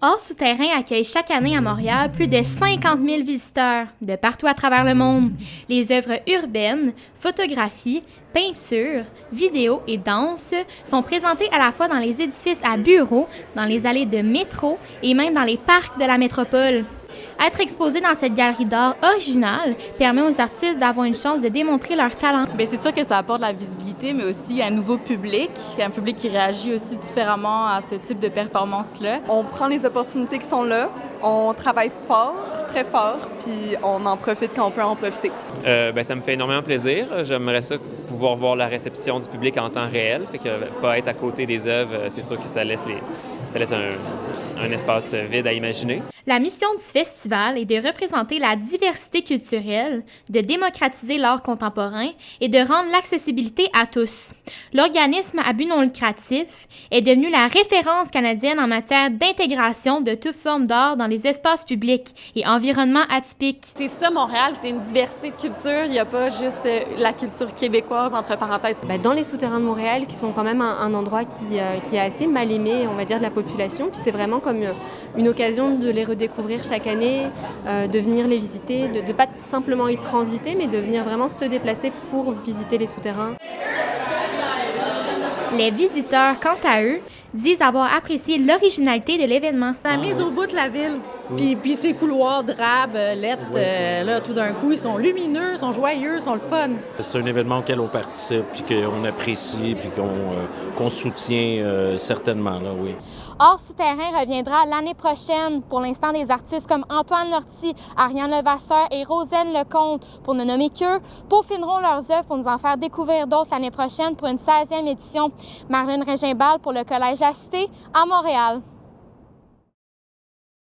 Art souterrain accueille chaque année à Montréal plus de 50 000 visiteurs de partout à travers le monde. Les œuvres urbaines, photographies, peintures, vidéos et danses sont présentées à la fois dans les édifices à bureaux, dans les allées de métro et même dans les parcs de la métropole. Être exposé dans cette galerie d'art originale permet aux artistes d'avoir une chance de démontrer leur talent. Bien, c'est sûr que ça apporte de la visibilité, mais aussi un nouveau public, un public qui réagit aussi différemment à ce type de performance-là. On prend les opportunités qui sont là, on travaille fort, très fort, puis on en profite quand on peut en profiter. Ça me fait énormément plaisir. J'aimerais ça pouvoir voir la réception du public en temps réel, fait que pas être à côté des œuvres, c'est sûr que ça laisse un espace vide à imaginer. La mission du festival est de représenter la diversité culturelle, de démocratiser l'art contemporain et de rendre l'accessibilité à tous. L'organisme à but non lucratif est devenu la référence canadienne en matière d'intégration de toute forme d'art dans les espaces publics et environnements atypiques. C'est ça, Montréal, c'est une diversité de culture. Il n'y a pas juste la culture québécoise, entre parenthèses. Dans les souterrains de Montréal, qui sont quand même un endroit qui est assez mal aimé, on va dire, de la population, puis c'est vraiment comme une occasion de les redécouvrir chaque année, de venir les visiter, de ne pas simplement y transiter, mais de venir vraiment se déplacer pour visiter les souterrains. Les visiteurs, quant à eux, disent avoir apprécié l'originalité de l'événement. La mise au bout de la ville, puis ces couloirs drabes, lettres, là, tout d'un coup, ils sont lumineux, ils sont joyeux, ils sont le fun. C'est un événement auquel on participe, puis qu'on apprécie, puis qu'on soutient certainement, là, oui. Art souterrain reviendra l'année prochaine. Pour l'instant, des artistes comme Antoine Lortie, Ariane Levasseur et Rosaine Lecomte, pour ne nommer qu'eux, peaufineront leurs œuvres pour nous en faire découvrir d'autres l'année prochaine pour une 16e édition. Marlène Régimbal pour le Collège La Cité à Montréal.